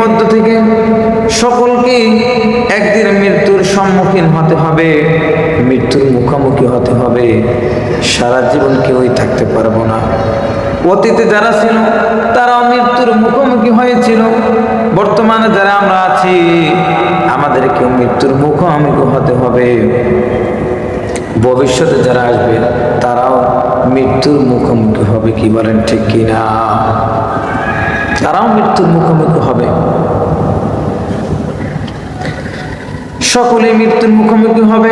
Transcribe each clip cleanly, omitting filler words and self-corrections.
মধ্য থেকে সকলকে একদিন মৃত্যুর সম্মুখীন হতে হবে, মৃত্যুর মুখোমুখি হতে হবে। সারা জীবন কেউই থাকতে পারবো না। অতীতে যারা ছিল তারাও মৃত্যুর মুখোমুখি হয়েছিল, বর্তমানে যারা আমরা আছি আমাদেরকেও মৃত্যুর মুখোমুখি হতে হবে। ভবিষ্যতে যারা আসবে তারাও মৃত্যুর মুখোমুখি হবে। কি বলেন ঠিক কিনা? তারাও মৃত্যুর মুখোমুখি হবে। সকলেই মৃত্যুর মুখোমুখি হবে।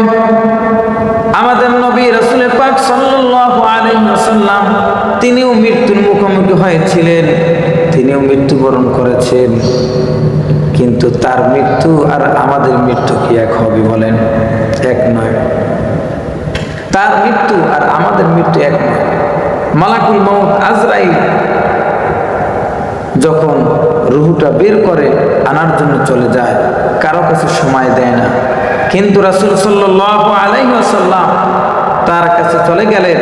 আমাদের নবী রাসূল পাক সাল্লাল্লাহু আলাইহি ওয়াসাল্লাম তিনিও মৃত্যুর মুখোমুখি হয়েছিলেন, তিনিও মৃত্যুবরণ করেছেন। কিন্তু তার মৃত্যু আর আমাদের মৃত্যু কি এক হবে? বলেন, এক নয়। তার মৃত্যু আর আমাদের মৃত্যু এক নয়। মালাকুল মউত আজরাইল যখন রূহটা বের করে আনার জন্য চলে যায়, কারো কাছে সময় দেয় না। কিন্তু রাসূল সাল্লাল্লাহু আলাইহি ওয়াসাল্লাম তার কাছে চলে গেলেন,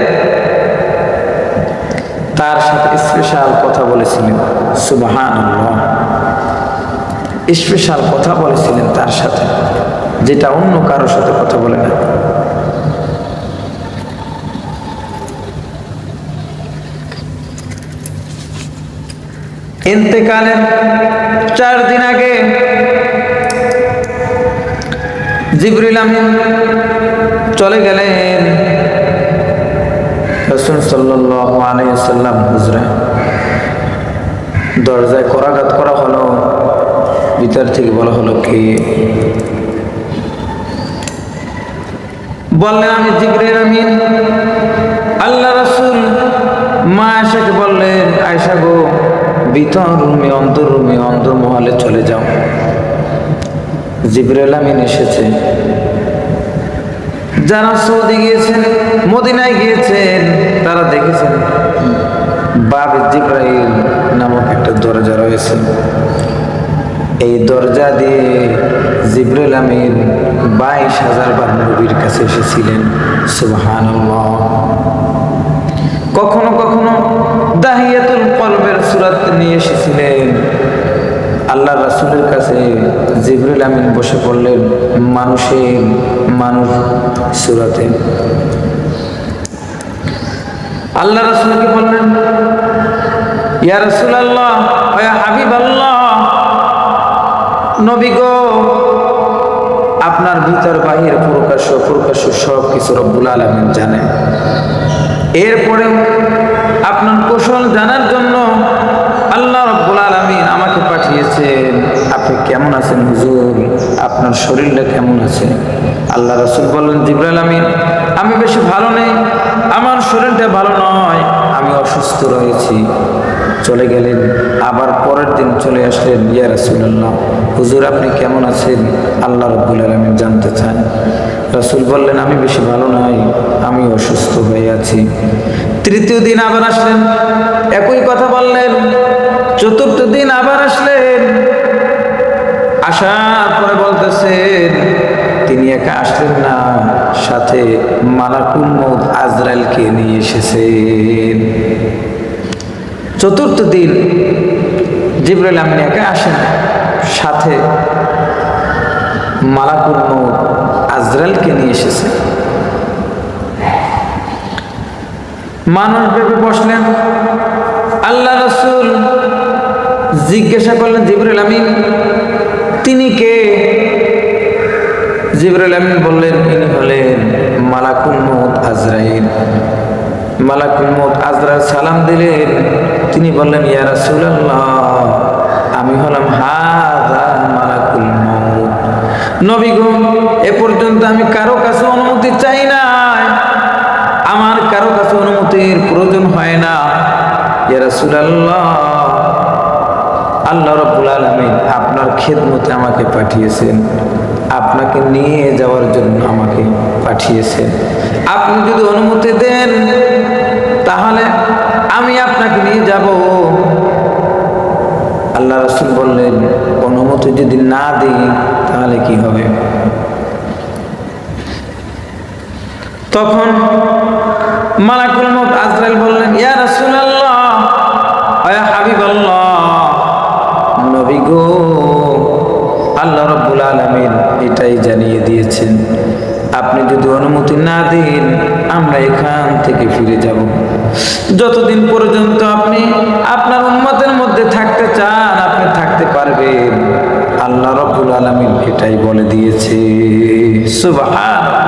তার সাথে স্পেশাল কথা বলেছিলেন। সুবহানাল্লাহ, স্পেশাল কথা বলেছিলেন তার সাথে, যেটা অন্য কারোর সাথে কথা বলে না। ইন্তেকালের 4 দিন আগে জিবরিল আমিন চলে গেলেন রাসূল সাল্লাল্লাহু আলাইহি ওয়াসাল্লাম হুজরায়। দরজায় করাঘাত করা হলো, ভিতর থেকে বলা হলো কে? বললেন আমি জিবরিল আমিন। আল্লাহ রাসূল মা আয়েশাকে বললেন, আয়েশা গো, ভিতর রুমে অন্তর্মহলে চলে যাও। জিবরিল আমিন এসেছে। যারা সৌদি গিয়েছেন, মদিনায় গিয়েছেন, তারা দেখেছেন বাবে জিবরাইল নামক একটা দরজা রয়েছে। এই দরজা দিয়ে জিবরিল আমিন 22,000 বার নবীর কাছে এসেছিলেন। সুবহানাল্লাহ। কখনো কখনো দাহিয়াতুল কলবের সূরাত নিয়ে এসেছিলেন। আল্লাহ রাসূলের কাছে জিবরিল আমিন বসে পড়লেন মানুষ সূরাতে। আল্লাহ রাসূলকে বললেন, ইয়া রাসূলুল্লাহ, ইয়া হাবিবাল্লাহ, নবী গো, আপনার ভিতর বাহির প্রকাশ্য সব কিছু রব্বুল আলামিন জানে। এরপরে আপনার কৌশল জানার জন্য আল্লাহ রব্বুল আলামিন আমাকে পাঠিয়েছেন। আপনি কেমন আছেন হুজুর? আপনার শরীরটা কেমন আছে? আল্লাহ রাসূল বললেন, জিবরাইল আমিন, আমি বেশি ভালো নেই, আমার শরীরটা ভালো নয়, আমি অসুস্থ রয়েছি। চলে গেলেন। আবার পরের দিন চলে আসলেন, ইয়া রাসূলুল্লাহ, হুজুর আপনি কেমন আছেন? আল্লাহ রাব্বুল আলামিন জানতে চান। রাসূল বললেন, আমি বেশি ভালো নই, আমি অসুস্থ হয়ে আছি। তৃতীয় দিন আবার আসলেন, একই কথা বললেন। চতুর্থ দিন আবার আসলেন। আসার পরে বলতেছেন, তিনি একা আসলেন না, সাথে মালাকুল মউত আজরাইলকে নিয়ে এসেছেন। চতুর্থ দিন জিবরাইল আমিন একা আসেন, সাথে মালাকুল মউত আজরাইলকে নিয়ে এসেছে। মানুষ ভেবে বসলেন। আল্লাহ রাসূল জিজ্ঞাসা করলেন, জিবরাইল আমিন তিনি কে? জিবরাইল আমিন বললেন, ইনি হলেন মালাকুল মউত আজরাইল। মালাকুল মউত আজরাইল সালাম দিলেন। তিনি বললেন, ইয়া রাসূলুল্লাহ, আমি হলাম হাযা মালাকুল মউত। নবী গো, এ পর্যন্ত আমি কারো কাছে অনুমতি চাই না, আমার কারো কাছে অনুমতির প্রয়োজন হয় না। ইয়া রাসূলুল্লাহ, আল্লাহ রাব্বুল আলামিন আপনার খেদমতে আমাকে পাঠিয়েছেন, আপনাকে নিয়ে যাওয়ার জন্য আমাকে পাঠিয়েছেন। আপনি যদি অনুমতি দেন তাহলে আমি আপনাকে নিয়ে যাব। আল্লাহ রাসূল বললেন, অনুমতি যদি না দিই তাহলে কি হবে? তখন মালাকুল মউত আজরাইল বললেন, ইয়া রাসূলুল্লাহ, ইয়া হাবিবাল্লাহ, নবী গো, আল্লাহ রাব্বুল আলামিন এটাই জানিয়ে দিয়েছেন, আপনি যদি অনুমতি না দেন আমরা এখান থেকে ফিরে যাব। যতদিন পর্যন্ত আপনি আপনার উম্মতের মধ্যে থাকতে চান আপনি থাকতে পারবেন, আল্লাহ রাব্বুল আলামিন এটাই বলে দিয়েছে। সুবহানাল্লাহ।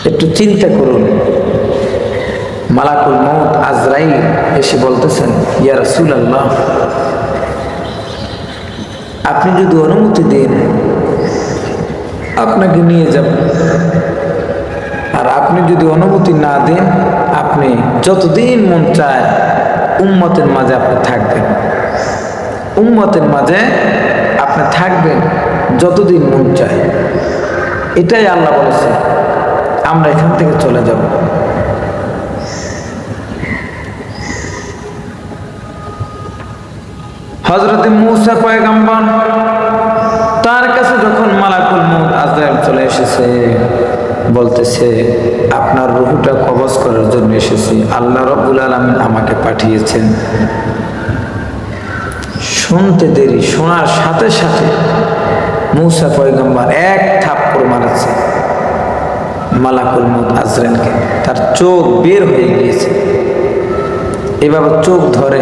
একটু চিন্তা করুন, মালাকুল মউত আজরাইল এসে বলতেছেন, ইয়া রাসূলুল্লাহ, আপনি যদি অনুমতি দেন আপনাকে নিয়ে যাব, আর আপনি যদি অনুমতি না দেন আপনি যতদিন মন চায় উম্মতের মাঝে আপনি থাকবেন, উম্মতের মাঝে আপনি থাকবেন যতদিন মন চায়। এটাই আল্লাহ বলেছে, আমরা এখান থেকে চলে যাব। হযরত মূসা পয়গম্বর, তার কাছে যখন মালাকুল মউত আজরাইল চলে এসেছে, বলতেছে আপনার রূহটা কবজ করার জন্য এসেছি, আল্লাহ রাব্বুল আলামিন আমাকে পাঠিয়েছেন। শুনতে দেরি, শোনার সাথে সাথে মূসা পয়গম্বর এক থাপ্পড় মারছে মালাকুল মউত আজরাইলকে, তার চোখ বের হয়ে গিয়েছে। এভাবে চোখ ধরে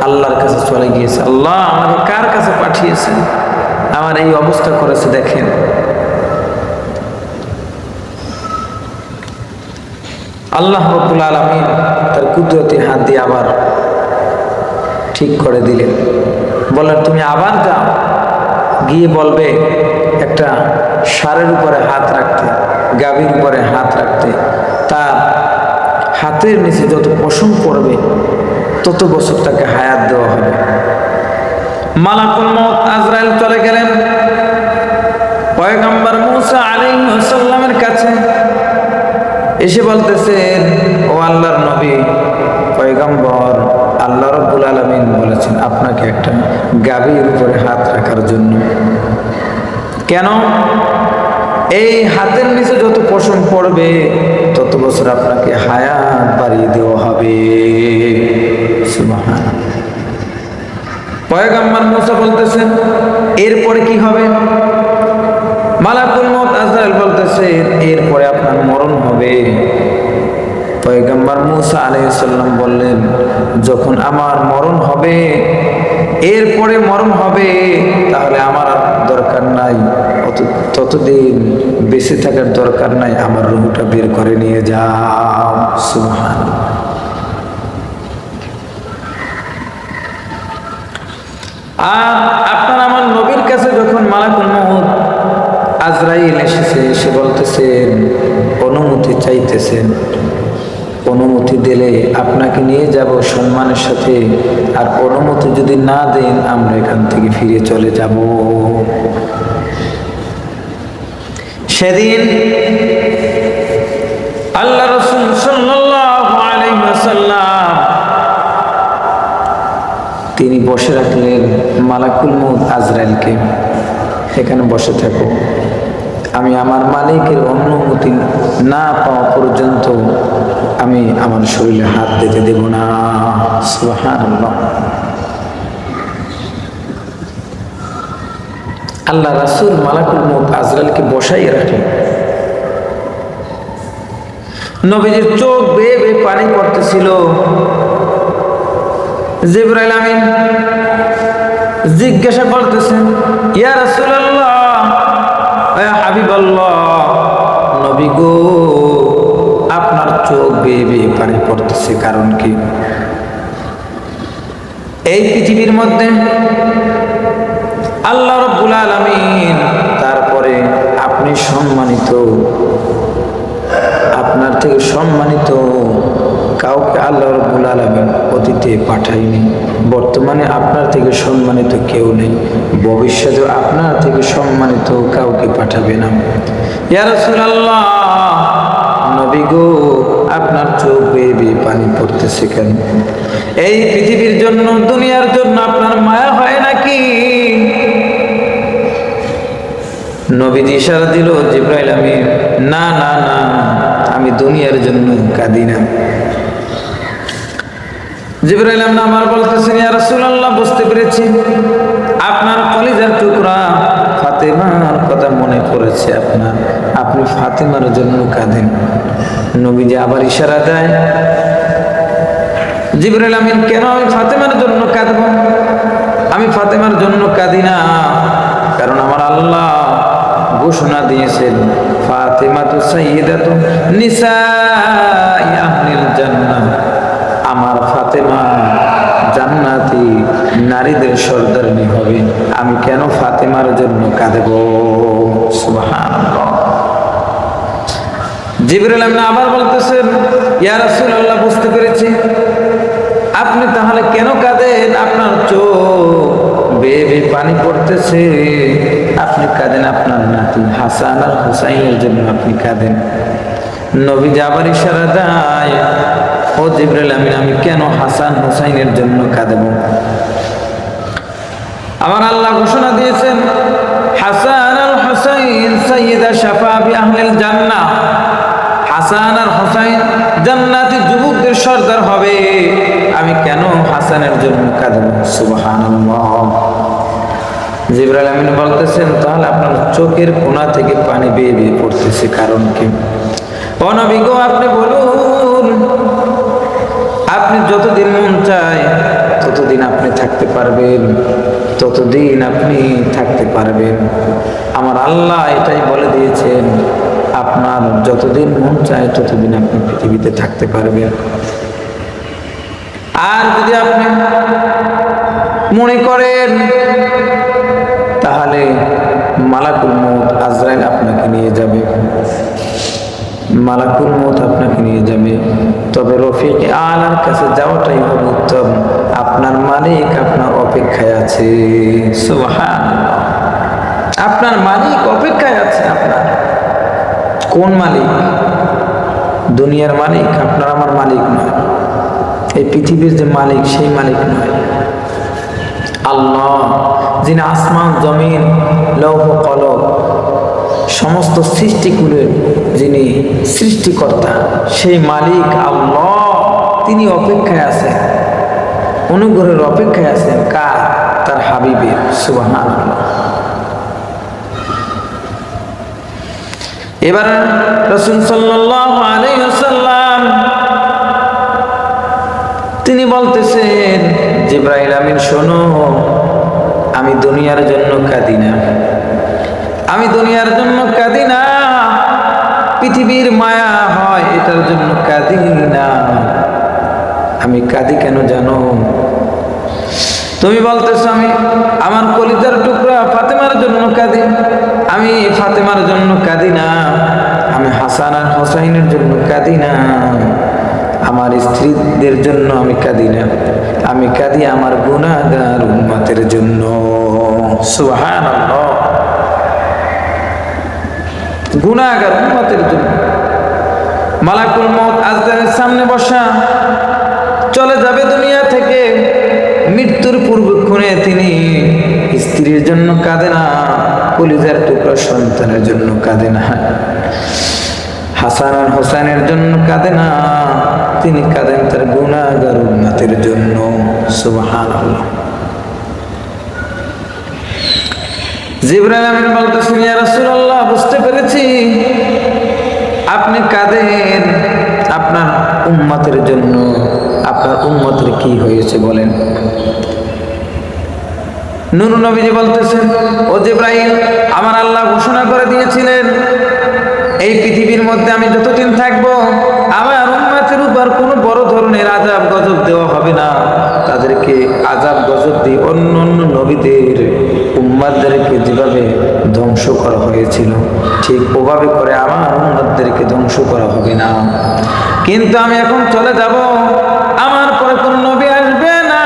আল্লাহর কাছে চলে গিয়েছে, আল্লাহ আমাকে কার কাছে পাঠিয়েছেন, আমার এই অবস্থা করেছে দেখেন। আল্লাহ রাব্বুল আলামিন তার কুদরতি হাত দিয়ে আবার ঠিক করে দিলেন, বললেন তুমি আবার যাও, গিয়ে বলবে একটা ষাঁড়ের উপরে হাত রাখতে, গাভীর উপরে হাত রাখতে, তার হাতের নিচে যত পশম পড়বে তত বছর তাকে হায়াত দেওয়া হবে। মালাকুল মউত আজরাইল চলে গেলেন পয়গম্বর মূসা আলাইহিস সালামের কাছে, এসে বলতেছেন, ও আল্লাহর নবী পয়গম্বর, আল্লাহ রাব্বুল আলামিন বলেছেন আপনাকে একটা গাভীর উপরে হাত রাখার জন্য। কেন? এই হাতের নিচে যত পশম পড়বে তত বছর আপনাকে হায়াত বাড়িয়ে দেওয়া হবে। সুবহানাল্লাহ। পয়গম্বর মূসা বলতেছেন এরপরে কি হবে? মালাকুল মউত আজরাইল বলতেছেন এরপরে আপনার মরণ হবে। পয়গম্বর মূসা আলাইহিস সালাম বললেন, যখন আমার মরণ হবে, এরপরে মরণ হবে, তাহলে আমার আর দরকার নাই, ততদিন বেঁচে থাকার দরকার নাই, আমার রূহটা বের করে নিয়ে যাও। সুবহানাল্লাহ। আর আপনার আমার নবীর কাছে যখন মালাকুল মউত আজরাইল এসেছে, এসে বলতেছেন অনুমতি চাইতেছেন, অনুমতি দিলে আপনাকে নিয়ে যাব সম্মানের সাথে, আর অনুমতি যদি না দেন আমরা এখান থেকে ফিরে চলে যাব। সেদিন আল্লাহ রাসূল সাল্লাল্লাহু আলাইহি ওয়াসাল্লাম তিনি বসে রাখলেন মালাকুল মউত আজরাইলকে, এখানে বসে থাকো, আমি আমার মালিকের অনুমতি না পাওয়া পর্যন্ত আমি আমার শরীরে হাত দিতে দেব না। সুবহানাল্লাহ। আল্লাহ রাসূল মালাকুল মউত আজরাইলকে বসাইয়া রাখলেন। নবীজির চোখ বেয়ে বেয়ে পানি পড়তেছিল। জিবরাইল আমিন জিজ্ঞাসা করতেছেন, ইয়া রাসূলুল্লাহ, ইয়া হাবিবাল্লাহ, নবী গো আপনার চোখ বেয়ে বেয়ে পানি পড়তেছে কারণ কি? এই পৃথিবীর মধ্যে আল্লাহ রাব্বুল আলামিন, তারপরে আপনি সম্মানিত, আপনার থেকে সম্মানিত কাউকে আল্লাহ রাব্বুল আলামিন অতীতে পাঠায়নি, বর্তমানে আপনার থেকে সম্মানিত কেউ নেই, ভবিষ্যতে আপনার থেকে সম্মানিত কাউকে পাঠাবে না। ইয়া রাসূলুল্লাহ, নবী গো আপনার চোখ বেয়ে বেয়ে পানি পড়তেছে কেন? এই পৃথিবীর জন্য, দুনিয়ার জন্য আপনার মায়া হয় নাকি? নবীজি ইশারা দিল, জিবরাইল আমিন, না না না, আমি দুনিয়ার জন্য কাঁদি না, জিবরাইল আমার বলতেছেন, ইয়া রাসূলুল্লাহ, বুঝতে পেরেছি আপনার কলিজার টুকরা ফাতেমার কথা মনে পড়েছে আপনার, আপনি ফাতেমার জন্য কাঁদেন। নবীজি আবার ইশারা দেয়, জিবরাইল আমিন, কেন আমি ফাতেমার জন্য কাঁদব? আমি ফাতেমার জন্য কাঁদি না, কারণ আমার আল্লাহ ঘোষণা দিয়েছেন, ফাতেমাতু সাইয়্যিদাতু নিসাই আহলিল জান্নাহ, আমার ফাতেমা জান্নাতি নারীদের সর্দারনি হবে। আমি কেন ফাতেমার জন্য কাঁদব? সুবহানাল্লাহ। জিবরাইল আমিন আবার বলতেছেন, ইয়া রাসূলুল্লাহ, বুঝতে পেরেছি আপনি তাহলে কেন কাঁদেন? আপনার চোখ বেয়ে বেয়ে পানি পড়তেছে, আপনি কাঁদেন আপনার নাতি হাসান আর হুসাইনের জন্য আপনি কাঁদেন। নবীজি আবার ইশারা দেয়, ও জিবরাইল আমিন, আমি কেন হাসান হুসাইনের জন্য কাঁদব? আমার আল্লাহ ঘোষণা দিয়েছেন, হাসান আর হুসাইন সাইয়্যিদা শাফাবি আহলিল জান্নাহ, হাসান আর হুসাইন জান্নাতি যুবকদের সর্দার হবে। আমি কেন হাসানের জন্য কাঁদব? সুবহানাল্লাহ। জিবরাইল আমিন বলতেছেন, তাহলে আপনার চোখের কোণা থেকে পানি বেয়ে বেয়ে পড়তেছে, কারণ কি? ও নবী গো, আপনি বলুন, আপনি যতদিন মন চায় ততদিন আপনি থাকতে পারবেন, ততদিন আপনি থাকতে পারবেন। আমার আল্লাহ এটাই বলে দিয়েছেন, আপনার যতদিন মন চায় ততদিন আপনি পৃথিবীতে থাকতে পারবেন। আর যদি আপনি মনে করেন, তাহলে মালাকুল মউত আজরাইল আপনাকে নিয়ে যাবে, মালাকুল মউত আপনাকে নিয়ে যাবে। তবে রফিক আলার কাছে যাওয়াটাই হবে উত্তম। আপনার মালিক আপনার অপেক্ষায় আছে। সুবহানাল্লাহ। আপনার মালিক অপেক্ষায় আছে। আপনার কোন মালিক? দুনিয়ার মালিক, আপনার আমার মালিক নয়। এই পৃথিবীর যে মালিক, সেই মালিক নয়। আল্লাহ, যিনি আসমান জমিন লৌহ কলম সমস্ত সৃষ্টিকুলের যিনি সৃষ্টিকর্তা, সেই মালিক আল্লাহ, তিনি অপেক্ষায় আছেন, অনুগ্রহের অপেক্ষায় আছেন। কার? তার হাবিবের। সুবহানাল্লাহ। এবার রাসূল সাল্লাল্লাহু আলাইহি ওয়াসাল্লাম তিনি বলতেছেন, জিবরাইল আমিন শোনো, আমি দুনিয়ার জন্য কাঁদি না, আমি দুনিয়ার জন্য কাঁদি না, পৃথিবীর মায়া হয় এটার জন্য কাঁদি না। আমি কাঁদি কেন জানো? তুমি বলতেছো আমি আমার কলিজার টুকরা ফাতেমার জন্য কাঁদি। আমি ফাতেমার জন্য কাঁদি না, আমি হাসান আর হুসাইনের জন্য কাঁদি না, আমার স্ত্রীদের জন্য আমি কাঁদি না, আমি কাঁদি আমার গুনাহগার উম্মতের জন্য। সুবহানাল্লাহ। গুনাহগার উম্মতের জন্য। মালাকুল মউত আজরাইলের সামনে বসা, চলে যাবে দুনিয়া থেকে। মৃত্যুর পূর্বক্ষণে তিনি স্ত্রীর জন্য কাঁদে না, কলিজার টুকরা সন্তানের জন্য কাঁদে না, হাসান আর হুসাইনের জন্য কাঁদে না, তিনি কাঁদেন তার গুনাহগার উম্মতের জন্য। সুবহানাল্লাহ। জিবরাইল আমিন বলতেছেন, ইয়া রাসূলুল্লাহ, বুঝতে পেরেছি আপনি কাঁদেন আপনার উম্মতের জন্য। আপনার উম্মতের কি হয়েছে বলেন? নূর নবীজি বলতেছেন, ও জিবরাইল, আমার আল্লাহ ঘোষণা করে দিয়েছিলেন, এই পৃথিবীর মধ্যে আমি যতদিন থাকবো আমার উম্মতের উপর কোনো বড় ধরনের আযাব গজব দেওয়া হবে না। তাদেরকে আযাব গজব দিয়ে অন্য অন্য নবীদের উম্মতদেরকে যেভাবে ধ্বংস করা হয়েছিল, ঠিক ওভাবে করে আমার উম্মতদেরকে ধ্বংস করা হবে না। কিন্তু আমি এখন চলে যাব, আমার পরে কোন নবী আসবে না।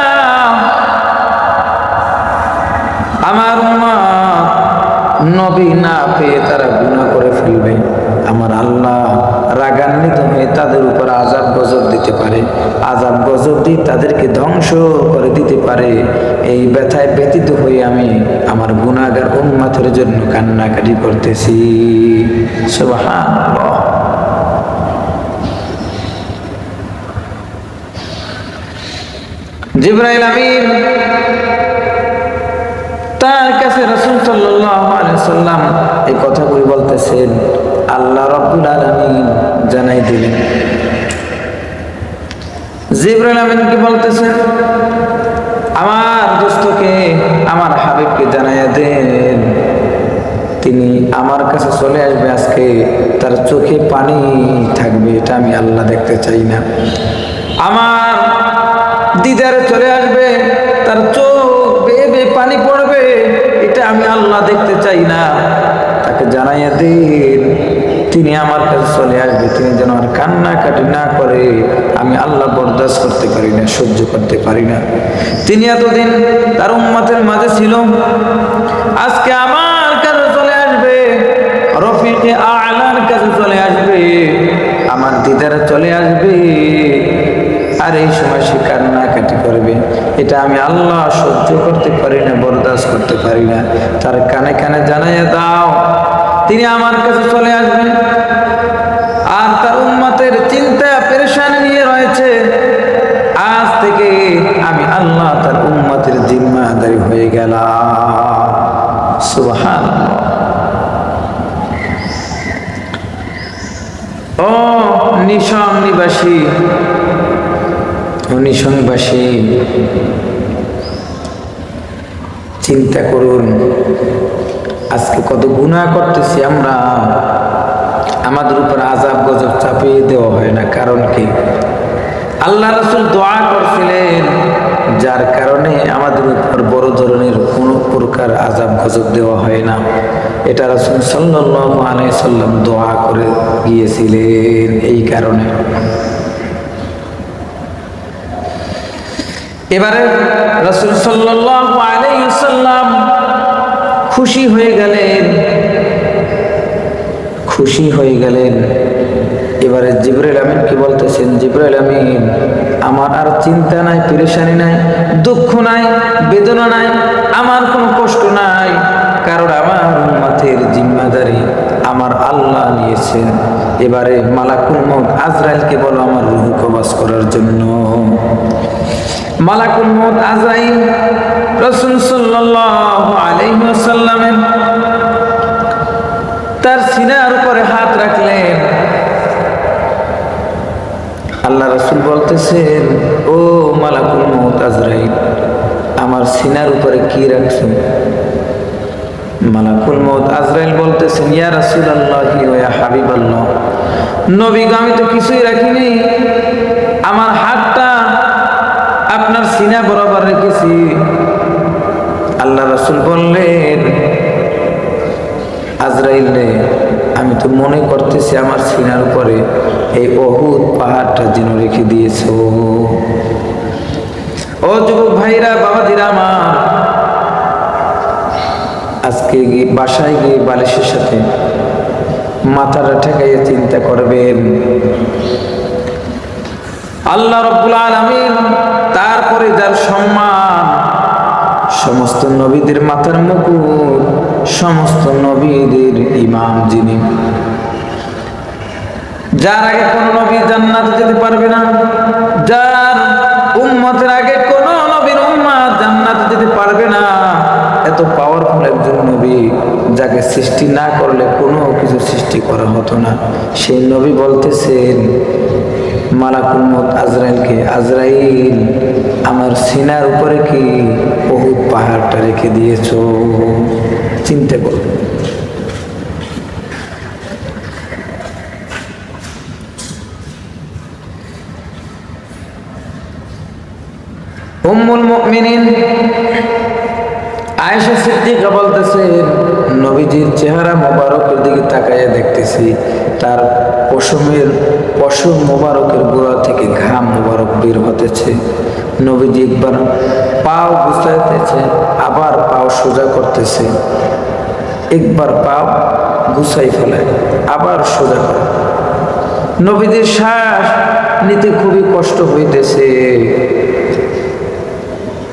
আমার উম্মত নবী না পেয়ে তারা গুনাহ করে ফেলবে। আমার আল্লাহ রাগান্বিত হয়ে তাদের উপর আযাব গজব দিতে পারে, আযাব গজব দিয়ে তাদেরকে ধ্বংস করে দিতে পারে। এই ব্যথায় ব্যথিত হয়ে আমি আমার গুনাহগার উম্মতের জন্য কান্নাকাটি করতেছি। সুবহানাল্লাহ। জিবরাইল আমিন তার কাছে রাসূল সাল্লাল্লাহু আলাইহি সাল্লাম এই কথাগুলি বলতেছেন, আল্লাহ রাব্বুল আলামিন জানাই দিলেন। জিবরাইল আমিন কি বলতেছেন, আমার দোস্তকে, আমার হাবিবকে জানাইয়া দেন, তিনি আমার কাছে চলে আসবে আজকে, তার চোখে পানি থাকবে, এটা আমি আল্লাহ দেখতে চাই না। আমার দিদারে চলে আসবে, তার চোখ বেয়ে বেয়ে পানি পড়বে, এটা আমি আল্লাহ দেখতে চাই না। তাকে জানাইয়া দিন, তিনি আমার কাছে চলে আসবে, তিনি যেন আর কান্নাকাটি না করে, আমি আল্লাহ বরদাস্ত করতে পারি না, সহ্য করতে পারি না। তিনি এতদিন তার উম্মতের মাঝে ছিল, আজকে আমার কাছে চলে আসবে, রফিকে আলার কাছে চলে আসবে, আমার দিদারে চলে আসবে, আর এই সময় সে কান্নাকাটি করবে, এটা আমি আল্লাহ সহ্য করতে পারি না, বরদাস্ত করতে পারি না। তার কানে কানে জানাইয়া দাও, তিনি আমার কাছে চলে আসবেন, আর তার উম্মতের চিন্তা পেরেশানি নিয়ে রয়েছে। আজ থেকে আমি আল্লাহ তার উম্মতের জিম্মাদারি হয়ে গেলাম। সুবহানাল্লাহ। ও নিঃসংবাসী, নিঃসংবাসী, চিন্তা করুন, আজকে কত গুনাহ করতেছি আমরা, আমাদের উপর আযাব গজব চাপিয়ে দেওয়া হয় না। কারণ কি? আল্লাহ রাসূল দোয়া করছিলেন, যার কারণে আমাদের উপর বড় ধরনের কোন প্রকার আযাব গজব দেওয়া হয় না। এটা রাসূল সাল্লাল্লাহু আলাইহি সাল্লাম দোয়া করে গিয়েছিলেন এই কারণে। এবারে রাসূল সাল্লাল্লাহু আলাইহি সাল্লাম খুশি হয়ে গেলেন, খুশি হয়ে গেলেন। এবারে জিবরাইল আমিন কি বলতেছেন, জিবরাইল আমিন আমার আর চিন্তা নাই, পেরেশানি নাই, দুঃখ নাই, বেদনা নাই, আমার কোনো কষ্ট নাই, কারণ আমার উম্মতের জিম্মাদারি আমার আল্লাহ নিয়েছেন। এবারে মালাকুল মউত আজরাইলকে বলো আমার রূহ কবজ করার জন্য। মালাকুল মউত আজরাইল রাসূল সাল্লাল্লাহু আলাইহি ওয়াসাল্লামের তার সিনার উপরে হাত রাখলেন। আল্লাহ রাসূল বলতেছেন, ও মালাকুল মউত আজরাইল, আমার সিনার উপরে কি রাখছেন? মালাকুল মউত আজরাইল বলতেছেন, ইয়া রাসূলুল্লাহ ওয়া ইয়া হাবিবাল্লাহ, নবী গো আমি তো কিছুই রাখিনি, আমার হাতটা আপনার সিনা বরাবর রেখেছি। আল্লাহ রাসূল বললেন, আজরাইল রে, আমি তো মনে করতেছি আমার সিনার উপরে এই উহুদ পাহাড়টা যেন রেখে দিয়েছো। ও যুবক ভাইরা, বাবাজিরা আমার, আজকে বাসায় গিয়ে বালিশের সাথে মাথাটা ঠেকাইয়ে চিন্তা করবেন, আল্লাহ রাব্বুল আলামিন তারপরে যার সম্মান, সমস্ত নবীদের মাথার মুকুট, সমস্ত নবীদের ইমাম যিনি, যার আগে কোন নবী জান্নাতে যেতে পারবে না, যার উম্মতের আগে কোন নবীর উম্মত জান্নাতে যেতে পারবে না, এত পাওয়ারফুল একজন নবী, যাকে সৃষ্টি না করলে কোনো কিছু সৃষ্টি করা হতো না, সেই নবী বলতেছেন মালাকুল মউত আজরাইলকে, আজরাইল আমার সিনার উপরে কি উহুদ পাহাড়টা রেখে দিয়েছো? চিন্তা করো। উম্মুল মুমিনিন আয়েশা সিদ্দিকা বলতেছেন, নবীজির চেহারা মোবারকের দিকে তাকাইয়া দেখতেছি, তার পশম মোবারকের গোড়া থেকে ঘাম মোবারক বের হতেছে। নবীজি একবার পাও গুছাইতেছে, আবার পাও সোজা করতেছে, একবার পাও গুছাই ফেলায়, আবার সোজা করে। নবীজির শ্বাস নিতে খুবই কষ্ট হইতেছে।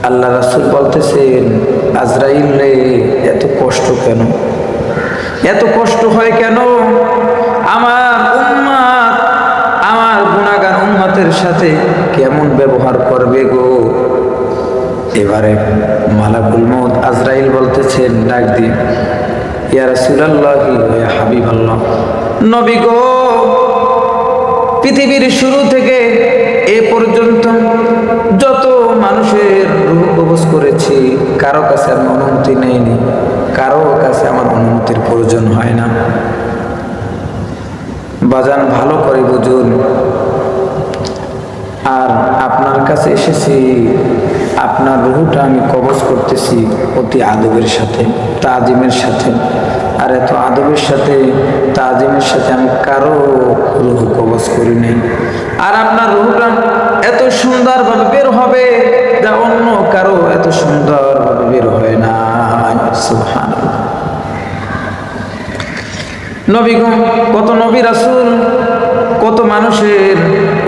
আল্লাহ রাসূল বলতেছেন, আজরাইল রে, এত কষ্ট কেন? এত কষ্ট হয় কেন? আমার উম্মত, আমার গুনাহগার উম্মতের সাথে কেমন ব্যবহার করবে গো? এবারে মালাকুল মউত আজরাইল বলতেছেন ডাক দিয়ে, ইয়া রাসূলুল্লাহি ওয়া ইয়া হাবিবাল্লাহ, নবী গো, পৃথিবীর শুরু থেকে এ পর্যন্ত যত মানুষের রূহ কবজ করেছি, কারো কাছে আমি অনুমতি নেইনি, কারো কাছে আমার অনুমতির প্রয়োজন হয় না। বাজান ভালো করে বুঝুন, আর আপনার কাছে এসেছি, আপনার রুহটা আমি কবজ করতেছি অতি আদবের সাথে, তাজিমের সাথে। আর এত আদবের সাথে, তাজিমের সাথে আমি কারো রুহ কবজ করি নাই। আর আপনার রুহটা এত সুন্দরভাবে বের হবে যা অন্য কারো এত সুন্দরভাবে বের হয় না। সুবহানাল্লাহ। নবীগণ, কত নবী রাসূল, কত মানুষের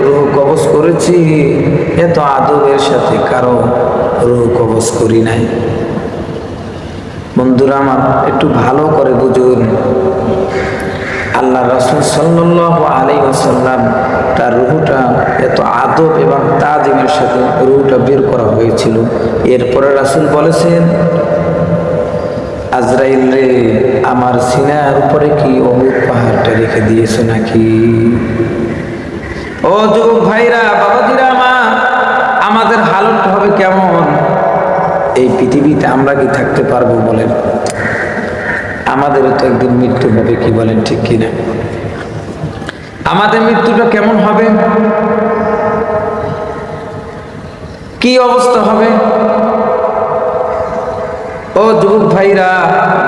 রূহ কবজ করেছি, এত আদবের সাথে কারো রূহ কবজ করি নাই। বন্ধুরা আমার, একটু ভালো করে বুঝুন, আল্লাহ রাসূল সাল্লাল্লাহু আলাইহি ওয়াসাল্লাম তার রূহটা এত আদব এবং তাজিমের সাথে রূহটা বের করা হয়েছিল। এরপরে রাসূল বলেছেন, আজরাইল রে, আমার সিনার উপরে কি উহুদ পাহাড়টা রেখে দিয়েছো নাকি? ও যুবক ভাইরা, বাবাজিরা আমার, আমাদের হালত হবে কেমন? এই পৃথিবীতে আমরা কি থাকতে পারবো বলেন? আমাদেরও তো একদিন মৃত্যু হবে, কি বলেন, ঠিক কিনা? আমাদের মৃত্যুটা কেমন হবে, কি অবস্থা হবে? ও যুবক ভাইরা,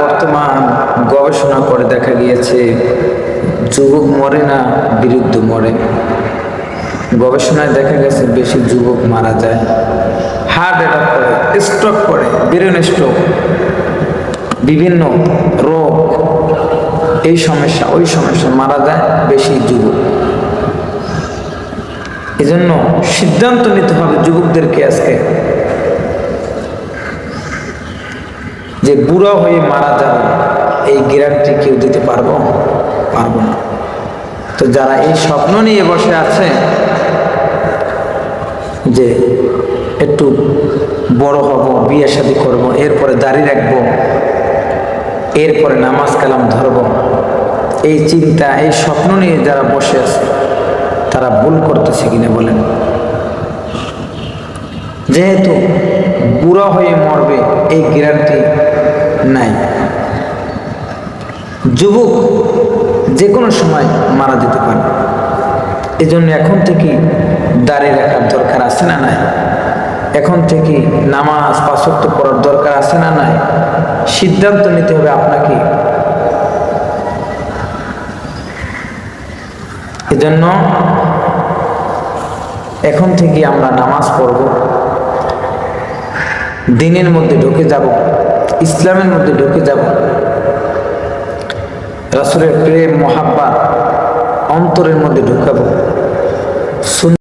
বর্তমান গবেষণা করে দেখা গিয়েছে যুবক মরে না, বৃদ্ধ মরে। গবেষণায় দেখা গেছে বেশি যুবক মারা যায়, হার্ট অ্যাটাক করে, স্ট্রোক করে, ব্রেন স্ট্রোক, বিভিন্ন রোগ, এই সমস্যা ওই সমস্যা মারা যায় বেশি যুবক। এজন্য সিদ্ধান্ত নিতে হবে যুবকদেরকে আজকে, যে বুড়া হয়ে মারা যাবে এই গ্যারান্টি কেউ দিতে পারবো না। তো যারা এই স্বপ্ন নিয়ে বসে আছে যে একটু বড় হব, বিয়ে শাদী করব, এরপরে দাড়ি রাখবো, এরপরে নামাজ কালাম ধরব, এই চিন্তা, এই স্বপ্ন নিয়ে যারা বসে আছে তারা ভুল করতেছে কিনা বলেন? যেহেতু বুড়া হয়ে মরবে এই গ্যারান্টি নাই। যুবক যে কোনো সময় মারা যেতে পারে। এজন্য এখন থেকে দাড়ি রাখার দরকার আছে না নাই? এখন থেকে নামাজ ৫ ওয়াক্ত পড়ার দরকার আছে না নাই? সিদ্ধান্ত নিতে হবে আপনাকে। এজন্য এখন থেকে আমরা নামাজ পড়ব, দ্বীনের মধ্যে ঢুকে যাব, ইসলামের মধ্যে ঢুকে যাব, রাসূলের প্রেম মহাব্বত অন্তরের মধ্যে ঢুকাবো, সুন্নাত